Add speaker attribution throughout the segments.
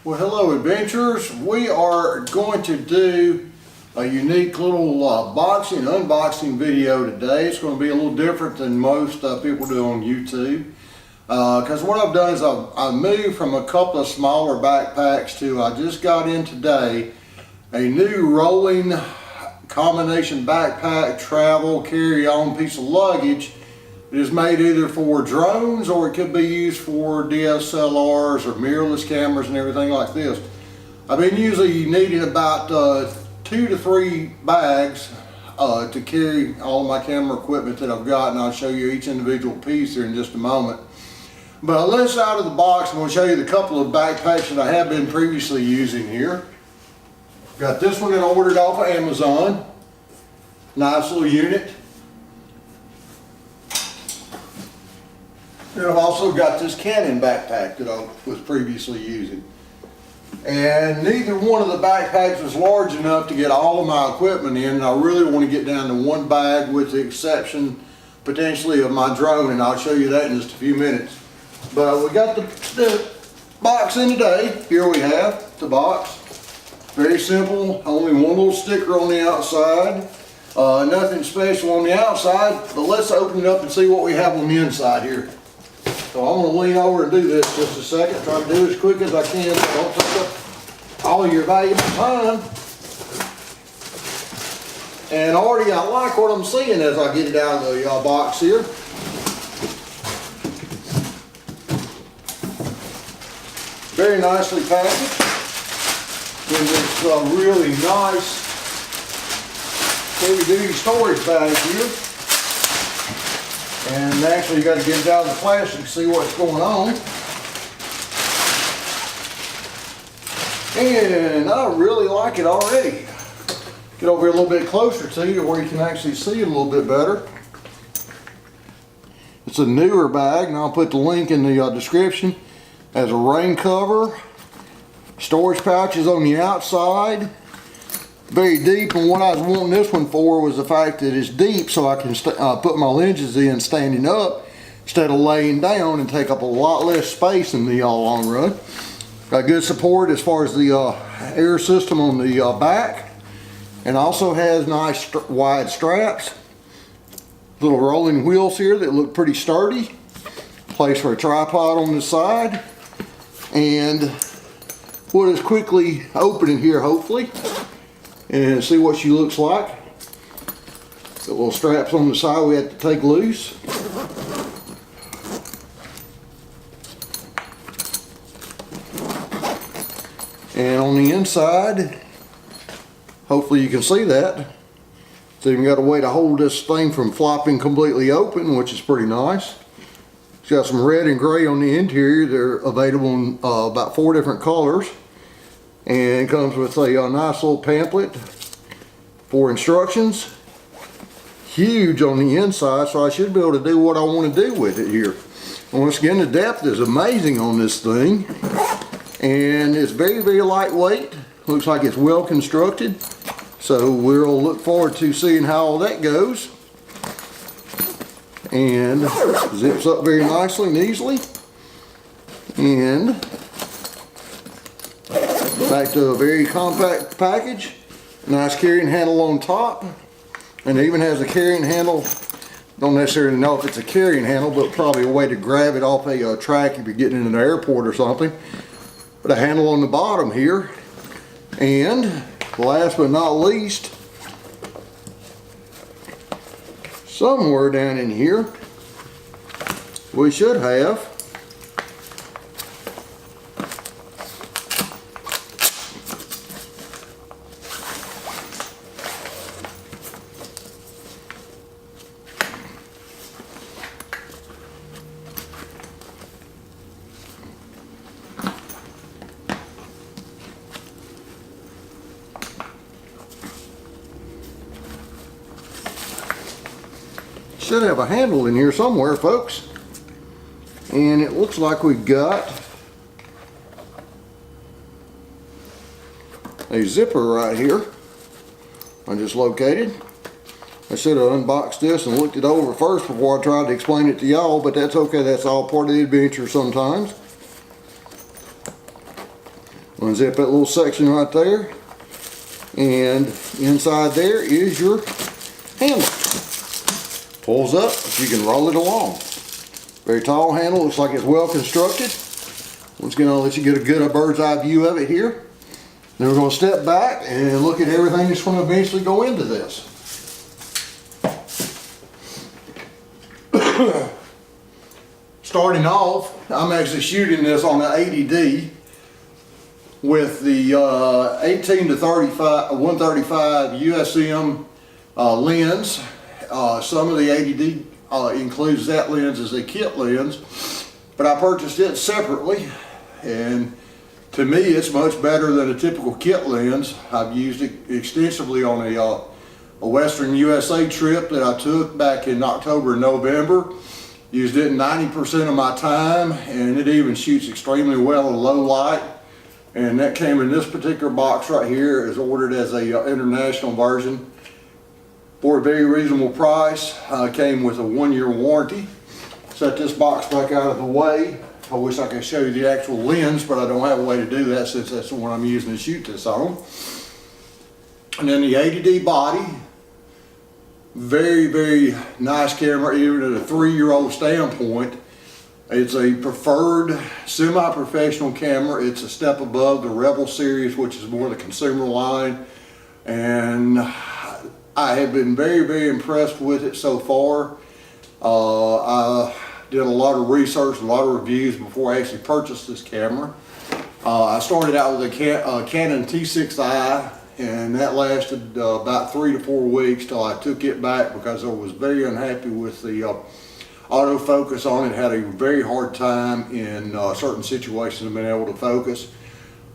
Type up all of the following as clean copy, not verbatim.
Speaker 1: Well, hello adventurers. We are going to do a unique little unboxing video today. It's going to be a little different than most people do on YouTube. Because what I've done is I've moved from a couple of smaller backpacks to, I just got in today, a new rolling combination backpack, travel, carry-on piece of luggage. It is made either for drones or it could be used for DSLRs or mirrorless cameras and everything like this. I've been usually needing about 2 to 3 bags to carry all of my camera equipment that I've got, and I'll show you each individual piece here in just a moment. But let's out of the box, I'm going to show you the couple of backpacks that I have been previously using here. Got this one that I ordered off of Amazon. Nice little unit. And I've also got this Canon backpack that I was previously using. And neither one of the backpacks was large enough to get all of my equipment in, and I really want to get down to one bag with the exception potentially of my drone, and I'll show you that in just a few minutes. But we got the box in today. Here we have the box. Very simple, only one little sticker on the outside. Nothing special on the outside, but let's open it up and see what we have on the inside here. So I'm going to lean over and do this just a second. Try to do it as quick as I can so I don't take up all of your valuable time. And already I like what I'm seeing as I get it out of the box here. Very nicely packaged in this really nice heavy-duty storage bag here. And actually you got to get it out of the plastic to see what's going on. And I really like it already. Get over here a little bit closer to you where you can actually see it a little bit better. It's a Neewer bag, and I'll put the link in the description. Has a rain cover, storage pouches on the outside. Very deep, and what I was wanting this one for was the fact that it's deep so I can put my lenses in standing up instead of laying down and take up a lot less space in the long run. Got good support as far as the air system on the back, and also has nice wide straps. Little rolling wheels here that look pretty sturdy. Place for a tripod on the side, and what is quickly opening here hopefully. And see what she looks like. Got little straps on the side we have to take loose. And on the inside, hopefully you can see that. It's even got a way to hold this thing from flopping completely open, which is pretty nice. It's got some red and gray on the interior. They're available in about 4 different colors. And it comes with a nice little pamphlet for instructions. Huge on the inside, so I should be able to do what I want to do with it here. Once again, the depth is amazing on this thing. And it's very, very lightweight. Looks like it's well constructed. So we'll look forward to seeing how all that goes. And zips up very nicely and easily. And back to a very compact package. Nice carrying handle on top. And it even has a carrying handle. Don't necessarily know if it's a carrying handle, but probably a way to grab it off a track if you're getting into an airport or something. But a handle on the bottom here. And last but not least, somewhere down in here, we should have a handle in here somewhere, folks. And it looks like we've got a zipper right here. I just located. I should have unboxed this and looked it over first before I tried to explain it to y'all, but that's okay. That's all part of the adventure sometimes. unzip that little section right there, and inside there is your handle. Pulls up, you can roll it along. Very tall handle, looks like it's well constructed. Once again, I'll let you get a good bird's eye view of it here. Then we're going to step back and look at everything that's going to eventually go into this. Starting off, I'm actually shooting this on the 80D with the 18 to 35, 135 USM lens. Some of the 80D includes that lens as a kit lens, but I purchased it separately, and to me it's much better than a typical kit lens. I've used it extensively on a Western USA trip that I took back in October and November. Used it 90% of my time, and it even shoots extremely well in low light. And that came in this particular box right here. It was ordered as a international version for a very reasonable price. Came with a 1-year warranty. Set this box back out of the way. I wish I could show you the actual lens, but I don't have a way to do that since that's the one I'm using to shoot this on. And then the 80D body. Very, very nice camera, even at a 3-year-old standpoint. It's a preferred semi-professional camera. It's a step above the Rebel series, which is more the consumer line. And I have been very, very impressed with it so far. I did a lot of research, a lot of reviews before I actually purchased this camera. I started out with a Canon T6i, and that lasted about 3 to 4 weeks till I took it back because I was very unhappy with the autofocus on it. Had a very hard time in certain situations of being able to focus.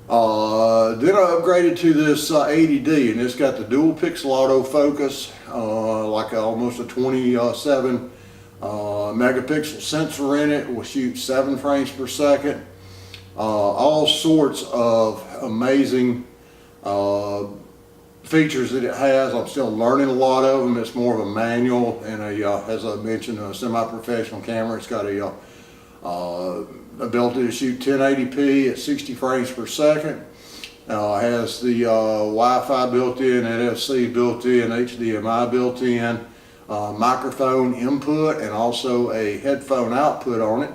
Speaker 1: Then I upgraded to this 80D, and it's got the dual pixel autofocus, like almost a 27 megapixel sensor in it. Will shoot 7 frames per second. All sorts of amazing features that it has. I'm still learning a lot of them. It's more of a manual and as I mentioned, a semi-professional camera. It's got a ability to shoot 1080p at 60 frames per second. Has the Wi-Fi built in, NFC built in, HDMI built in, microphone input, and also a headphone output on it.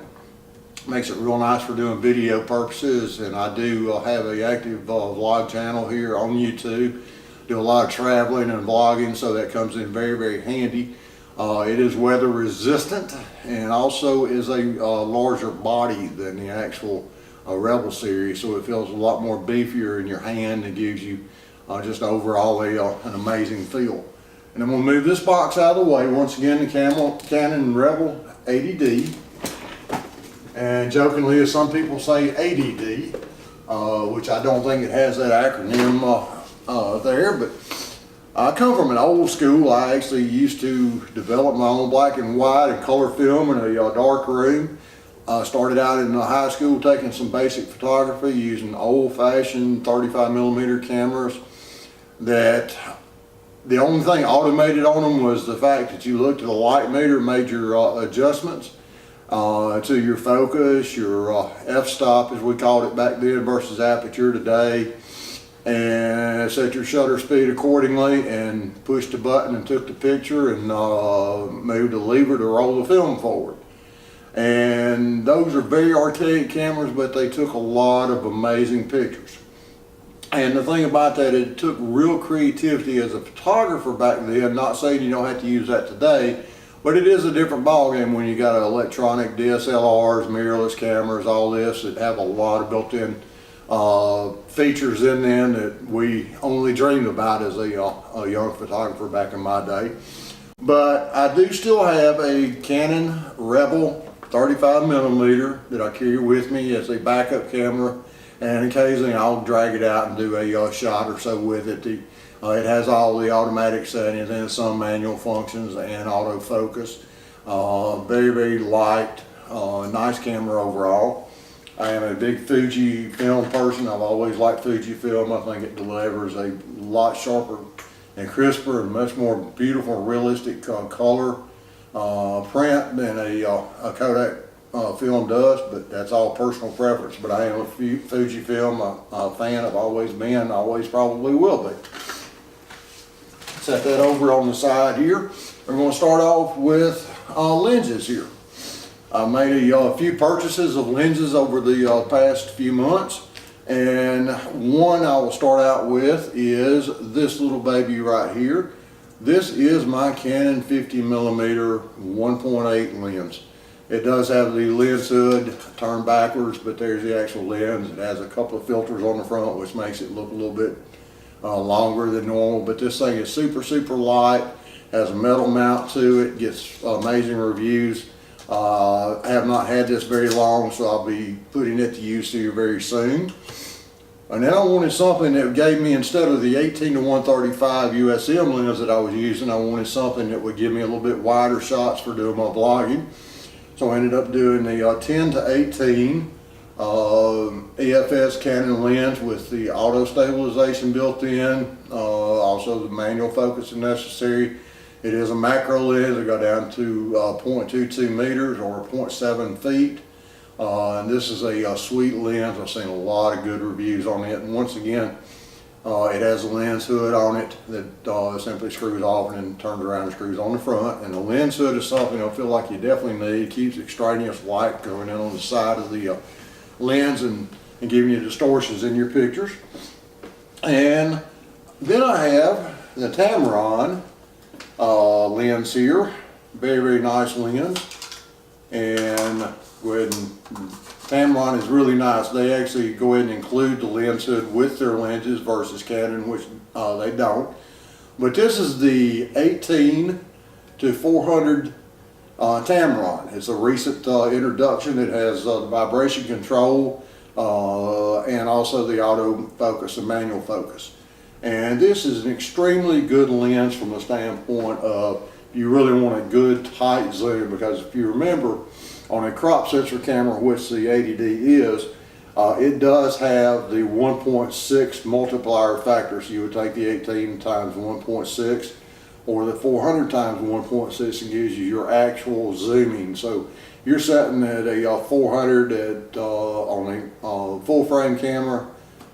Speaker 1: Makes it real nice for doing video purposes, and I do have an active vlog channel here on YouTube. Do a lot of traveling and vlogging, so that comes in very, very handy. It is weather resistant and also is a larger body than the actual Rebel series, so it feels a lot more beefier in your hand and gives you just overall an amazing feel. And I'm going to move this box out of the way. Once again, the Canon Rebel 80D. And jokingly, as some people say, ADD, which I don't think it has that acronym there, but I come from an old school. I actually used to develop my own black and white and color film in a dark room. Started out in high school taking some basic photography using old-fashioned 35mm cameras that the only thing automated on them was the fact that you looked at the light meter, made your adjustments to your focus, your f-stop as we called it back then versus aperture today, and set your shutter speed accordingly and pushed a button and took the picture and moved the lever to roll the film forward. And those are very archaic cameras, but they took a lot of amazing pictures. And the thing about that, it took real creativity as a photographer back then. Not saying you don't have to use that today, but it is a different ballgame when you got electronic DSLRs, mirrorless cameras, all this that have a lot of built-in features in them that we only dreamed about as a young photographer back in my day. But I do still have a Canon Rebel 35mm that I carry with me as a backup camera, and occasionally I'll drag it out and do a shot or so with it. It has all the automatic settings and some manual functions and autofocus. Very, very light, nice camera overall. I am a big Fuji film person. I've always liked Fuji film. I think it delivers a lot sharper and crisper and much more beautiful, realistic color print than a Kodak film does, but that's all personal preference. But I am a Fujifilm fan. I've always been, always probably will be. Set that over on the side here. We're going to start off with lenses here. I made a few purchases of lenses over the past few months, and one I will start out with is this little baby right here. This is my Canon 50mm 1.8 lens. It does have the lens hood turned backwards, but there's the actual lens. It has a couple of filters on the front, which makes it look a little bit longer than normal. But this thing is super, super light, has a metal mount to it, gets amazing reviews. I have not had this very long, so I'll be putting it to use here very soon. And then I wanted something that gave me, instead of the 18-135 USM lens that I was using, I wanted something that would give me a little bit wider shots for doing my vlogging. So I ended up doing the 10-18 EF-S Canon lens with the auto stabilization built in, also the manual focus if necessary. It is a macro lens. It got down to 0.22 meters or 0.7 feet. And this is a sweet lens. I've seen a lot of good reviews on it. And once again, it has a lens hood on it that simply screws off and then turns around and screws on the front. And the lens hood is something I feel like you definitely need. It keeps extraneous light going in on the side of the lens and giving you distortions in your pictures. And then I have the Tamron lens here. Very, very nice lens. And go ahead and Tamron is really nice. They actually go ahead and include the lens hood with their lenses versus Canon, which they don't. But this is the 18-400 Tamron. It's a recent introduction. It has the vibration control and also the auto focus and manual focus. And this is an extremely good lens from the standpoint of you really want a good tight zoom, because if you remember, on a crop sensor camera, which the 80D is, it does have the 1.6 multiplier factor. So you would take the 18 times 1.6 or the 400 times 1.6 and gives you your actual zooming. So you're setting at a 400 on a full frame camera.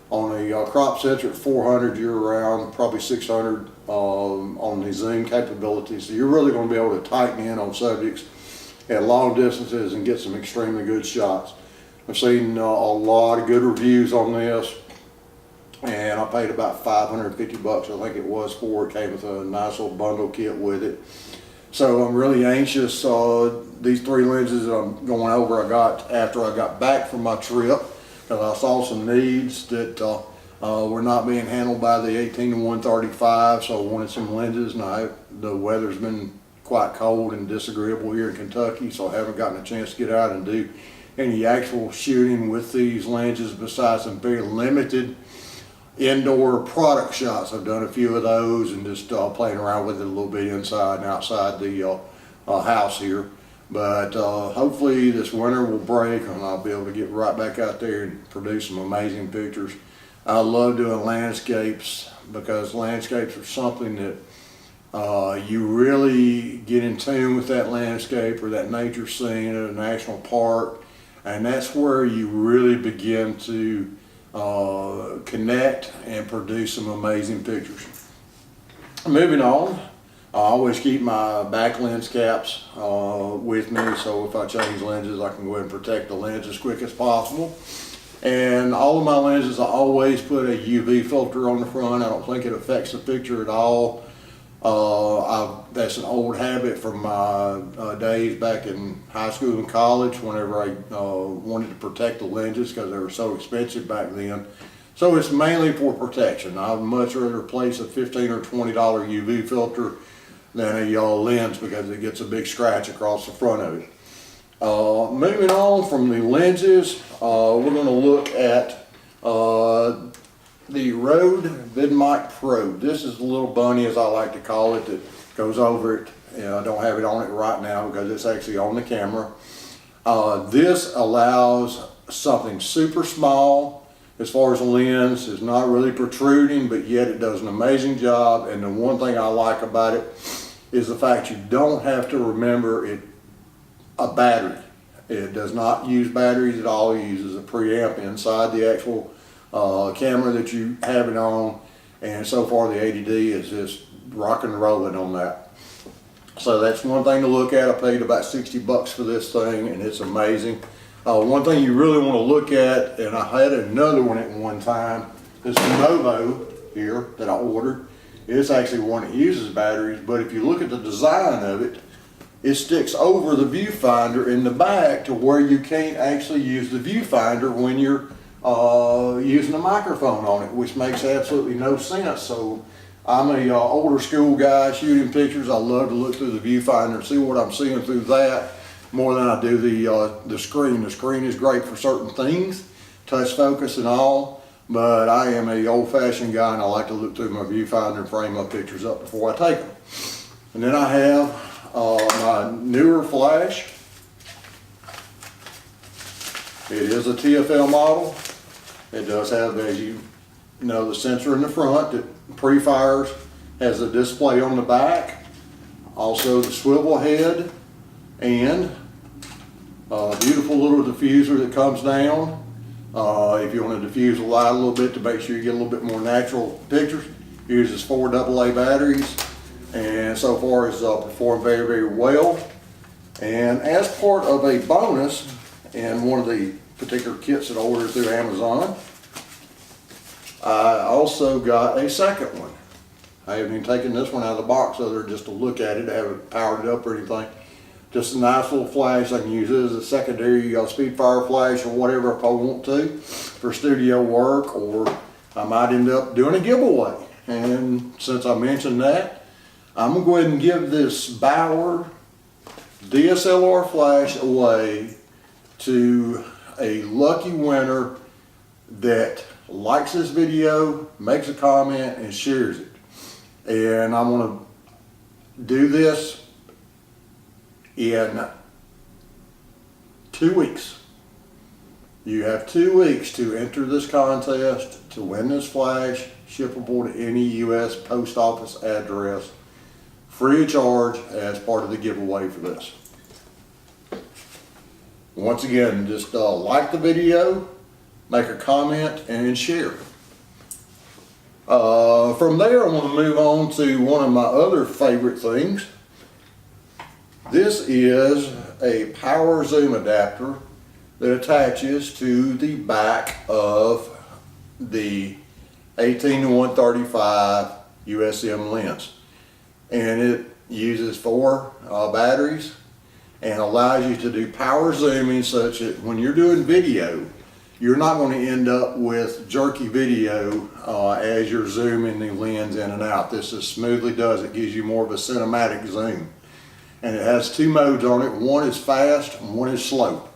Speaker 1: On a crop sensor at 400, you're around probably 600 on the zoom capability. So you're really going to be able to tighten in on subjects at long distances and get some extremely good shots. I've seen a lot of good reviews on this, and I paid about 550 bucks, I think it was, for it. Came with a nice little bundle kit with it. So I'm really anxious. These three lenses that I'm going over, I got after I got back from my trip, because I saw some needs that were not being handled by the 18-135, so I wanted some lenses. And the weather's been quite cold and disagreeable here in Kentucky, so I haven't gotten a chance to get out and do any actual shooting with these lenses besides some very limited indoor product shots. I've done a few of those and just playing around with it a little bit inside and outside the house here. But hopefully this winter will break and I'll be able to get right back out there and produce some amazing pictures. I love doing landscapes, because landscapes are something that you really get in tune with that landscape or that nature scene at a national park, and that's where you really begin to connect and produce some amazing pictures. Moving on, I always keep my back lens caps with me, so if I change lenses I can go ahead and protect the lens as quick as possible. And all of my lenses, I always put a UV filter on the front. I don't think it affects the picture at all. That's an old habit from my days back in high school and college, whenever I wanted to protect the lenses because they were so expensive back then. So it's mainly for protection. I'd much rather replace a $15 or $20 UV filter than a lens, because it gets a big scratch across the front of it. Moving on from the lenses, we're going to look at the Rode Abonnyc Pro. This is the little bunny, as I like to call it, that goes over it. I don't have it on it right now because it's actually on the camera. This allows something super small as far as the lens. It's not really protruding, but yet it does an amazing job. And the one thing I like about it is the fact you don't have to remember a battery. It does not use batteries at all. It uses a preamp inside the actual camera that you have it on, and so far the ADD is just rocking and rolling on that. So that's one thing to look at. I paid about 60 bucks for this thing, and it's amazing. One thing you really want to look at, and I had another one at one time, this Novo here that I ordered. It's actually one that uses batteries, but if you look at the design of it, it sticks over the viewfinder in the back to where you can't actually use the viewfinder when you're using a microphone on it, which makes absolutely no sense. So I'm a older school guy shooting pictures. I love to look through the viewfinder and see what I'm seeing through that more than I do the screen. The screen is great for certain things, touch focus and all, but I am a old-fashioned guy and I like to look through my viewfinder and frame my pictures up before I take them. And then I have my Neewer flash. It is a TFL model. It does have, as you know, the sensor in the front that pre-fires, has a display on the back, also the swivel head, and a beautiful little diffuser that comes down. If you want to diffuse the light a little bit to make sure you get a little bit more natural pictures, it uses 4 AA batteries, and so far it's performed very, very well. And as part of a bonus in one of the particular kits that I ordered through Amazon, I also got a second one. I haven't even taken this one out of the box other than just to look at it. I haven't powered it up or anything. Just a nice little flash. I can use it as a secondary speed fire flash or whatever if I want to for studio work, or I might end up doing a giveaway. And since I mentioned that, I'm going to go ahead and give this Bauer DSLR flash away to a lucky winner that likes this video, makes a comment, and shares it. And I'm going to do this in 2 weeks. You have 2 weeks to enter this contest to win this flash, shippable to any U.S. post office address, free of charge as part of the giveaway for this. Once again, just like the video, make a comment, and share. From there, I want to move on to one of my other favorite things. This is a power zoom adapter that attaches to the back of the 18-135 USM lens. And it uses 4 batteries and allows you to do power zooming such that when you're doing video, you're not going to end up with jerky video as you're zooming the lens in and out. This just smoothly does it. Gives you more of a cinematic zoom. And it has 2 modes on it. One is fast and one is slow.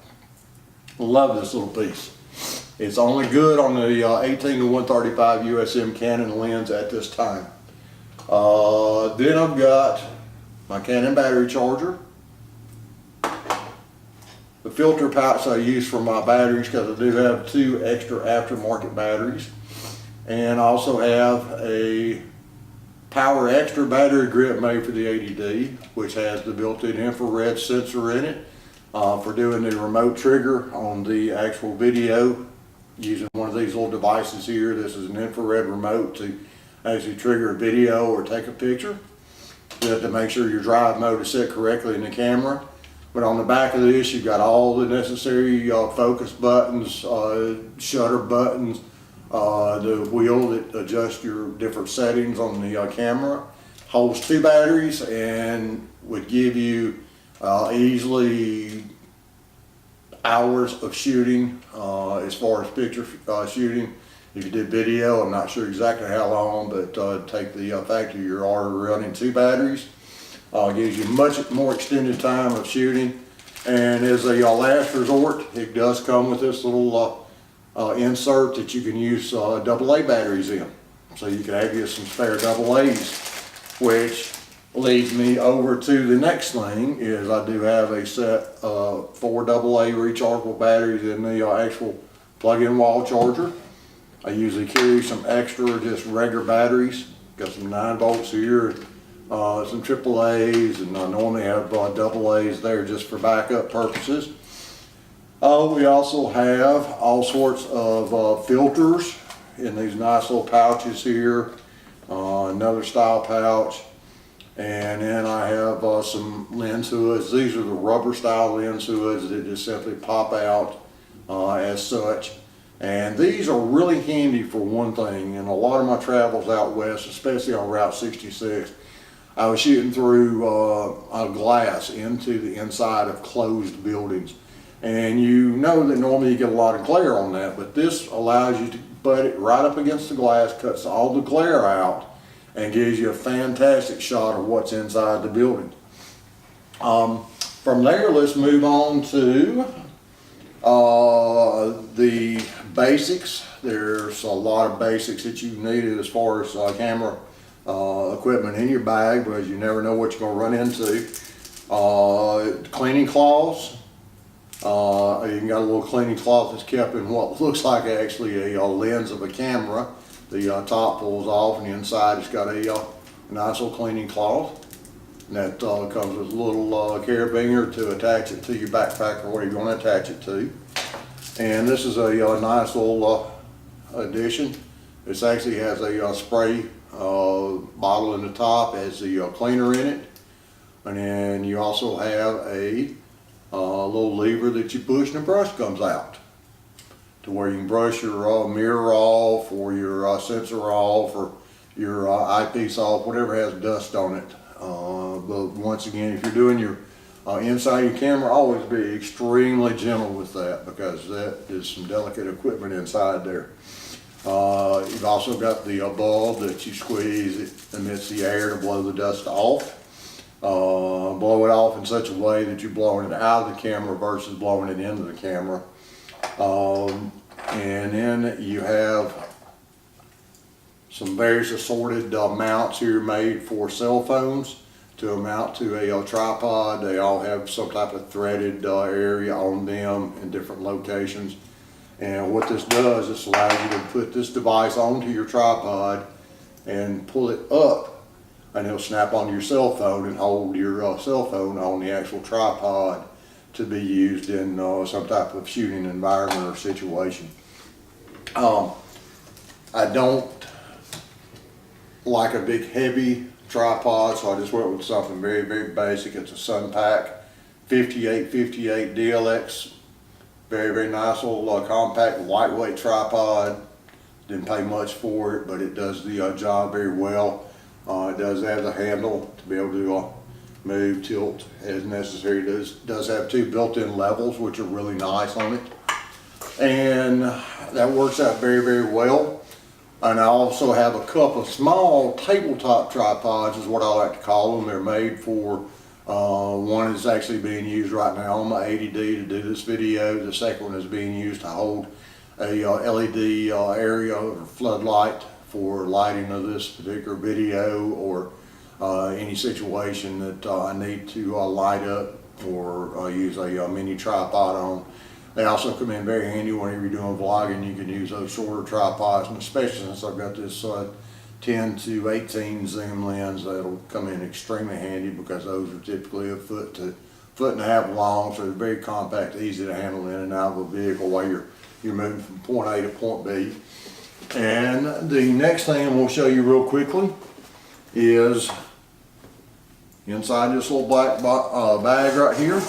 Speaker 1: Love this little piece. It's only good on the 18-135 USM Canon lens at this time. Then I've got my Canon battery charger, the filter pouch I use for my batteries because I do have 2 extra aftermarket batteries, and I also have a Powerextra battery grip made for the ADD, which has the built-in infrared sensor in it for doing the remote trigger on the actual video using one of these little devices here. This is an infrared remote to actually trigger a video or take a picture to make sure your drive mode is set correctly in the camera. But on the back of this, you've got all the necessary focus buttons, shutter buttons, the wheel that adjusts your different settings on the camera. Holds 2 batteries and would give you easily hours of shooting as far as picture shooting. If you did video, I'm not sure exactly how long, but take the fact that you're already running 2 batteries. Gives you much more extended time of shooting. And as a last resort, it does come with this little insert that you can use AA batteries in. So you can have you some spare AA's, which leads me over to the next thing is I do have a set of 4 AA rechargeable batteries in the actual plug-in wall charger. I usually carry some extra just regular batteries. Got some 9 volts here, some AAA's, and I normally have AA's there just for backup purposes. We also have all sorts of filters in these nice little pouches here. Another style pouch. And then I have some lens hoods. These are the rubber style lens hoods that just simply pop out as such. And these are really handy for one thing. In a lot of my travels out west, especially on Route 66, I was shooting through a glass into the inside of closed buildings. And you know that normally you get a lot of glare on that, but this allows you to butt it right up against the glass, cuts all the glare out, and gives you a fantastic shot of what's inside the building. From there, let's move on to the basics. There's a lot of basics that you need as far as camera equipment in your bag, because you never know what you're going to run into. Cleaning cloths. You got a little cleaning cloth that's kept in what looks like actually a lens of a camera. The top pulls off, and the inside it's got a nice little cleaning cloth. And that comes with a little carabiner to attach it to your backpack or where you're going to attach it to. And this is a nice little addition. This actually has a spray bottle in the top, has the cleaner in it. And then you also have a little lever that you push and the brush comes out, to where you can brush your mirror off, or your sensor off, or your eyepiece off, whatever has dust on it. But once again, if you're doing your inside your camera, always be extremely gentle with that, because that is some delicate equipment inside there. You've also got the bulb that you squeeze, it emits the air to blow the dust off. Blow it off in such a way that you're blowing it out of the camera versus blowing it into the camera. And then you have some various assorted mounts here made for cell phones to mount to a tripod. They all have some type of threaded area on them in different locations. And what this does, this allows you to put this device onto your tripod and pull it up, and it'll snap onto your cell phone and hold your cell phone on the actual tripod to be used in some type of shooting environment or situation. I don't like a big heavy tripod, so I just went with something very, very basic. It's a Sunpack 5858 DLX. Very, very nice little compact, lightweight tripod. Didn't pay much for it, but it does the job very well. It does have the handle to be able to move, tilt as necessary. It does have two built-in levels, which are really nice on it. And that works out very, very well. And I also have a couple of small tabletop tripods, is what I like to call them. They're made for, one is actually being used right now on my 80D to do this video. The second one is being used to hold a LED area or floodlight for lighting of this particular video, or any situation that I need to light up or use a mini tripod on. They also come in very handy whenever you're doing vlogging. You can use those shorter tripods, and especially since I've got this 10 to 18 zoom lens, that'll come in extremely handy, because those are typically a foot to foot and a half long, so they're very compact, easy to handle in and out of a vehicle while you're moving from point A to point B. And the next thing I'm going to show you real quickly is inside this little black bag right here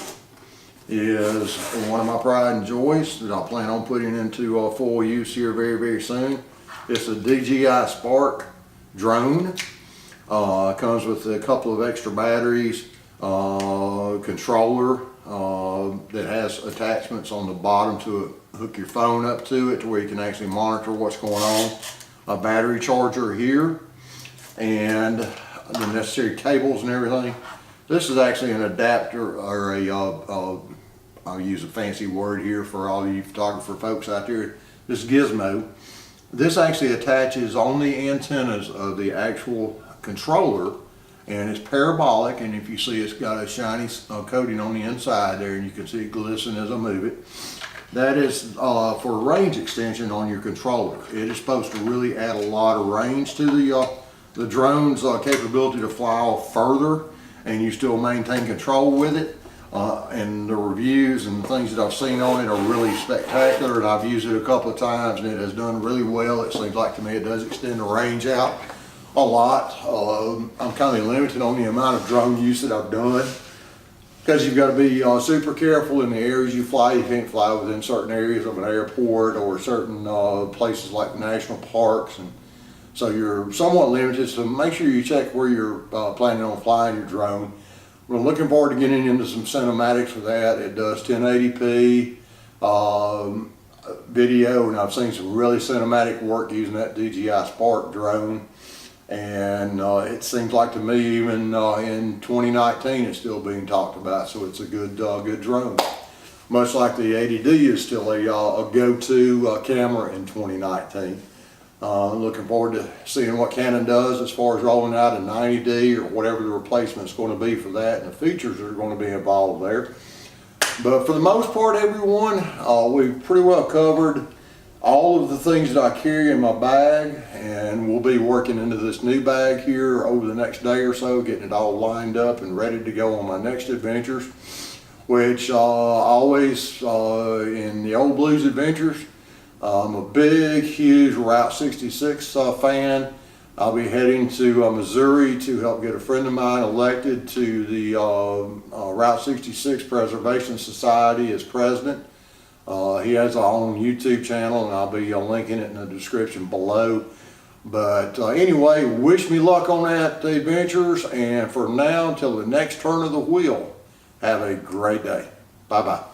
Speaker 1: is one of my pride and joys that I plan on putting into full use here very, very soon. It's a DJI Spark drone. Comes with a couple of extra batteries, controller that has attachments on the bottom to hook your phone up to it, to where you can actually monitor what's going on. A battery charger here, and the necessary cables and everything. This is actually an adapter, or I'll use a fancy word here for all you photographer folks out there, this gizmo. This actually attaches on the antennas of the actual controller, and it's parabolic, and if you see, it's got a shiny coating on the inside there, and you can see it glisten as I move it. That is for range extension on your controller. It is supposed to really add a lot of range to the drone's capability to fly off further, and you still maintain control with it. and the reviews and things that I've seen on it are really spectacular, and I've used it a couple of times and it has done really well. It seems like to me it does extend the range out a lot. I'm kind of limited on the amount of drone use that I've done, because you've got to be super careful in the areas you fly. You can't fly within certain areas of an airport or certain places like national parks, and so you're somewhat limited. So make sure you check where you're planning on flying your drone. We're looking forward to getting into some cinematics with that. It does 1080p video, and I've seen some really cinematic work using that DJI Spark drone. And it seems like to me, even in 2019, it's still being talked about. So it's a good drone. Much like the 80D is still a go-to camera in 2019. Looking forward to seeing what Canon does as far as rolling out a 90D or whatever the replacement is going to be for that, and the features that are going to be involved there. But for the most part, everyone, we've pretty well covered all of the things that I carry in my bag, and we'll be working into this new bag here over the next day or so, getting it all lined up and ready to go on my next adventures, which always in the Old Blues adventures, I'm a big, huge Route 66 fan. I'll be heading to Missouri to help get a friend of mine elected to the Route 66 Preservation Society as president. He has our own YouTube channel, and I'll be linking it in the description below. But anyway, wish me luck on that adventures, and for now, until the next turn of the wheel, have a great day. Bye-bye.